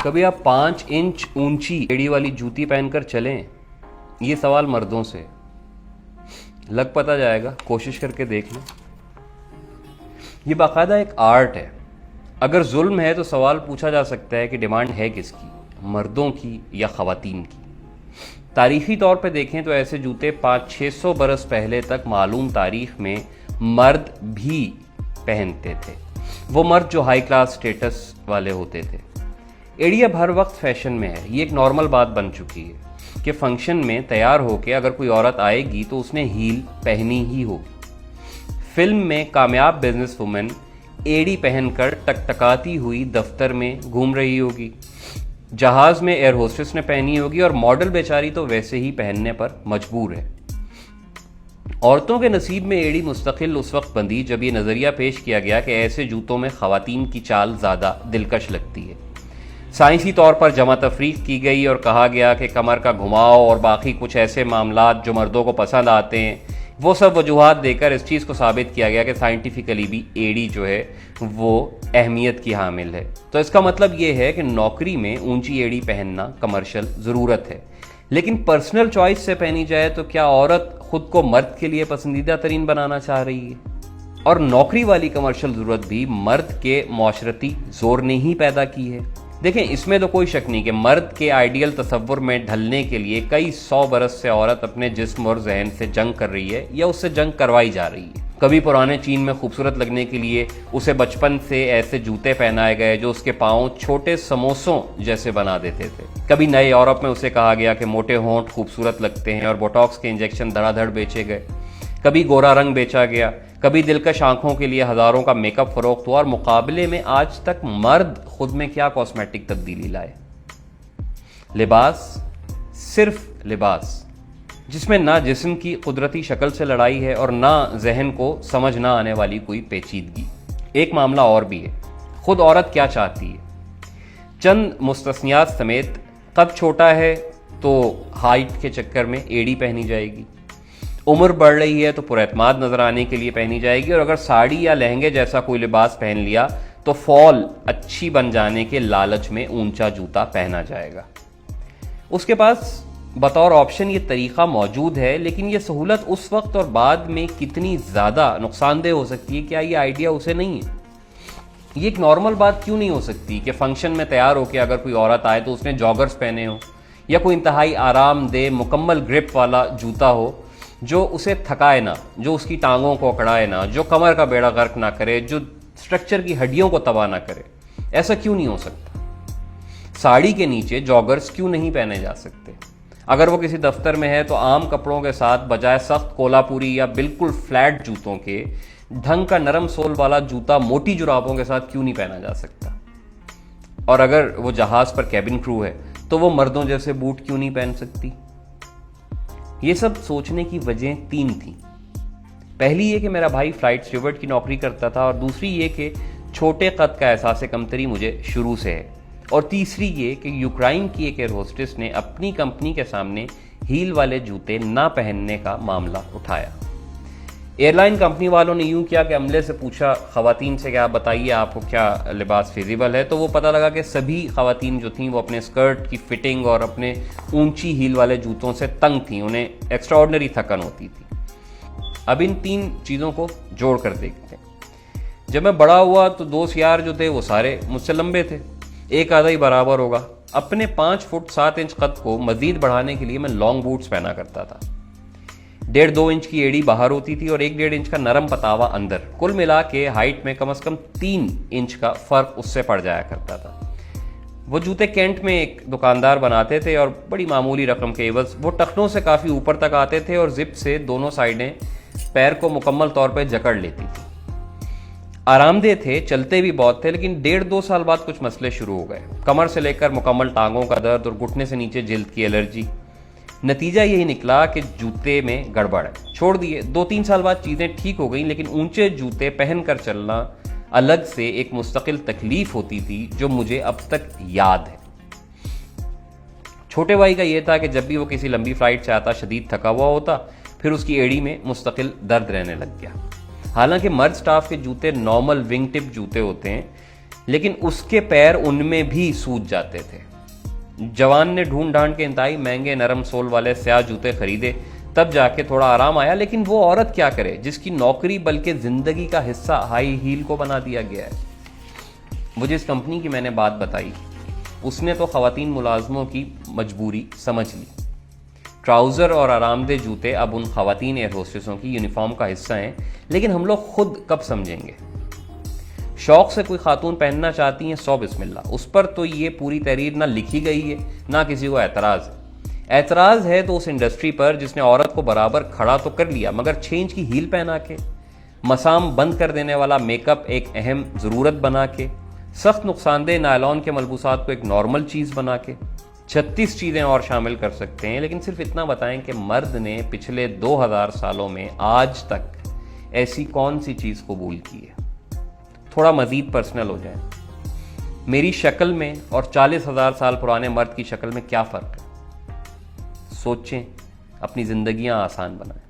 कभी आप 5 इंच ऊंची एड़ी वाली जूती पहनकर चलें? ये सवाल मर्दों से लग पता जाएगा, कोशिश करके देख लें। ये बाकायदा एक आर्ट है। अगर जुल्म है तो सवाल पूछा जा सकता है कि डिमांड है किसकी, मर्दों की या ख़वातीन की। तारीखी तौर पे देखें तो ऐसे जूते 500-600 बरस पहले तक मालूम तारीख में मर्द भी पहनते थे। वो मर्द जो हाई क्लास स्टेटस वाले होते थे। एड़ी अब हर वक्त फैशन में है। ये एक नॉर्मल बात बन चुकी है कि फंक्शन में तैयार होकर अगर कोई औरत आएगी तो उसने हील पहनी ही होगी। फिल्म में कामयाब बिजनेस वुमेन एड़ी पहनकर टकटकाती हुई दफ्तर में घूम रही होगी। जहाज में एयर होस्टेस ने पहनी होगी और मॉडल बेचारी तो वैसे ही पहनने पर मजबूर है। औरतों के नसीब में एड़ी मुस्तकिल उस वक्त बंधी जब ये नजरिया पेश किया गया कि ऐसे जूतों में खवातीन की चाल ज्यादा दिलकश लगती है। साइंसी तौर पर जमा तफरीक की गई और कहा गया कि कमर का घुमाव और बाकी कुछ ऐसे मामलात जो मर्दों को पसंद आते हैं, वो सब वजूहात देकर इस चीज़ को साबित किया गया कि साइंटिफिकली भी एड़ी जो है वो अहमियत की हामिल है। तो इसका मतलब ये है कि नौकरी में ऊंची एड़ी पहनना कमर्शियल ज़रूरत है, लेकिन पर्सनल चॉइस से पहनी जाए तो क्या औरत खुद को मर्द के लिए पसंदीदा तरीन बनाना चाह रही है? और नौकरी वाली कमर्शियल ज़रूरत भी मर्द के माशरती जोर ने ही पैदा की है। देखें, इसमें तो कोई शक नहीं कि मर्द के आइडियल तसव्वुर में ढलने के लिए कई 100 बरस से औरत अपने जिस्म और जहन से जंग कर रही है या उससे जंग करवाई जा रही है। कभी पुराने चीन में खूबसूरत लगने के लिए उसे बचपन से ऐसे जूते पहनाए गए जो उसके पाँव छोटे समोसों जैसे बना देते थे। कभी नए यूरोप में उसे कहा गया कि मोटे होंठ खूबसूरत लगते हैं और बोटॉक्स के इंजेक्शन धड़ाधड़ बेचे गए। कभी गोरा रंग बेचा गया, कभी दिलकश आंखों के लिए हजारों का मेकअप फरोख्त हुआ और मुकाबले में आज तक मर्द खुद में क्या कॉस्मेटिक तब्दीली लाए? लिबास, सिर्फ लिबास, जिसमें ना जिस्म की कुदरती शक्ल से लड़ाई है और ना जहन को समझ ना आने वाली कोई पेचीदगी। एक मामला और भी है, खुद औरत क्या चाहती है। चंद मुस्तस्नियात समेत कद छोटा है तो हाइट के चक्कर में एड़ी पहनी जाएगी, उम्र बढ़ रही है तो पुरएतमाद नजर आने के लिए पहनी जाएगी, और अगर साड़ी या लहंगे जैसा कोई लिबास पहन लिया तो फॉल अच्छी बन जाने के लालच में ऊंचा जूता पहना जाएगा। उसके पास बतौर ऑप्शन ये तरीका मौजूद है, लेकिन ये सहूलत उस वक्त और बाद में कितनी ज़्यादा नुकसानदेह हो सकती है, क्या ये आइडिया उसे नहीं है? ये एक नॉर्मल बात क्यों नहीं हो सकती कि फंक्शन में तैयार होकर अगर कोई औरत आए तो उसने जॉगर्स पहने हो या कोई इंतहाई आरामदेह मुकम्मल ग्रिप वाला जूता हो जो उसे थकाए ना, जो उसकी टांगों को अकड़ाए ना, जो कमर का बेड़ा गर्क ना करे, जो स्ट्रक्चर की हड्डियों को तबाह ना करे? ऐसा क्यों नहीं हो सकता? साड़ी के नीचे जॉगर्स क्यों नहीं पहने जा सकते? अगर वो किसी दफ्तर में है तो आम कपड़ों के साथ बजाय सख्त कोलापुरी या बिल्कुल फ्लैट जूतों के ढंग का नरम सोल वाला जूता मोटी जुराबों के साथ क्यों नहीं पहना जा सकता? और अगर वो जहाज पर कैबिन क्रू है तो वो मर्दों जैसे बूट क्यों नहीं पहन सकती? ये सब सोचने की वजह 3 थी। पहली ये कि मेरा भाई फ्लाइट स्टीवर्ड की नौकरी करता था, और दूसरी ये कि छोटे कद का एहसास कमतरी मुझे शुरू से है, और तीसरी ये कि यूक्रेन की एक एयर होस्टेस ने अपनी कंपनी के सामने हील वाले जूते ना पहनने का मामला उठाया। एयरलाइन कंपनी वालों ने यूं किया कि अमले से पूछा खवातीन से कि आप बताइए आपको क्या लिबास फिजिबल है, तो वो पता लगा कि सभी खवातीन जो थीं वो अपने स्कर्ट की फिटिंग और अपने ऊंची हील वाले जूतों से तंग थीं, उन्हें एक्स्ट्राऑर्डिनरी थकन होती थी। अब इन 3 चीज़ों को जोड़ कर देखते हैं। जब मैं बड़ा हुआ तो दोस्त यार जो थे वो सारे मुझसे लंबे थे, एक आधा ही बराबर होगा। अपने 5 फुट 7 इंच कद को मजीद बढ़ाने के लिए मैं लॉन्ग बूट्स पहना करता था। 1.5-2 इंच की एड़ी बाहर होती थी और 1-1.5 इंच का नरम पतावा अंदर। कुल मिला के हाइट में कम से कम 3 इंच का फर्क उससे पड़ जाया करता था। वो जूते कैंट में एक दुकानदार बनाते थे और बड़ी मामूली रकम के एवज वो टखनों से काफ़ी ऊपर तक आते थे और जिप से दोनों साइडें पैर को मुकम्मल तौर पर जकड़ लेती थी। आरामदेह थे, चलते भी बहुत थे, लेकिन 1.5-2 साल बाद कुछ मसले शुरू हो गए। कमर से लेकर मुकम्मल टांगों का दर्द और घुटने से नीचे जिल्द की एलर्जी। नतीजा यही निकला कि जूते में गड़बड़ है, छोड़ दिए। 2-3 साल बाद चीज़ें ठीक हो गई, लेकिन ऊंचे जूते पहनकर चलना अलग से एक मुस्तकिल तकलीफ होती थी जो मुझे अब तक याद है। छोटे भाई का यह था कि जब भी वो किसी लंबी फ्लाइट से आता शदीद थका हुआ होता, फिर उसकी एड़ी में मुस्तकिल दर्द रहने लग गया। हालांकि मर्द स्टाफ के जूते नॉर्मल विंग टिप जूते होते हैं, लेकिन उसके पैर उनमें भी सूज जाते थे। जवान ने ढूंढ ढांड के इंतहाई महंगे नरम सोल वाले स्याह जूते खरीदे, तब जाके थोड़ा आराम आया। लेकिन वो औरत क्या करे जिसकी नौकरी बल्कि जिंदगी का हिस्सा हाई हील को बना दिया गया है। वो जिस कंपनी की मैंने बात बताई उसने तो खवातीन मुलाजमों की मजबूरी समझ ली। ट्राउजर और आरामदेह जूते अब उन खवातीन एयर होस्टेसों की यूनिफॉर्म का हिस्सा हैं, लेकिन हम लोग खुद कब समझेंगे। शौक से कोई खातून पहनना चाहती हैं, सौ बिस्मिल्लाह, उस पर तो ये पूरी तहरीर ना लिखी गई है ना किसी को एतराज़ है। एतराज़ है तो उस इंडस्ट्री पर जिसने औरत को बराबर खड़ा तो कर लिया मगर 6 इंच की हील पहना के, मसाम बंद कर देने वाला मेकअप एक अहम ज़रूरत बना के, सख्त नुकसानदेह नायलॉन के मलबूसात को एक नॉर्मल चीज़ बना के। 36 चीज़ें और शामिल कर सकते हैं, लेकिन सिर्फ इतना बताएं कि मर्द ने पिछले 2000 सालों में आज तक ऐसी कौन सी चीज़ कबूल की है। थोड़ा मज़ीद पर्सनल हो जाए, मेरी शक्ल में और 40,000 साल पुराने मर्द की शक्ल में क्या फ़र्क है। सोचें, अपनी ज़िंदगियां आसान बनाएं।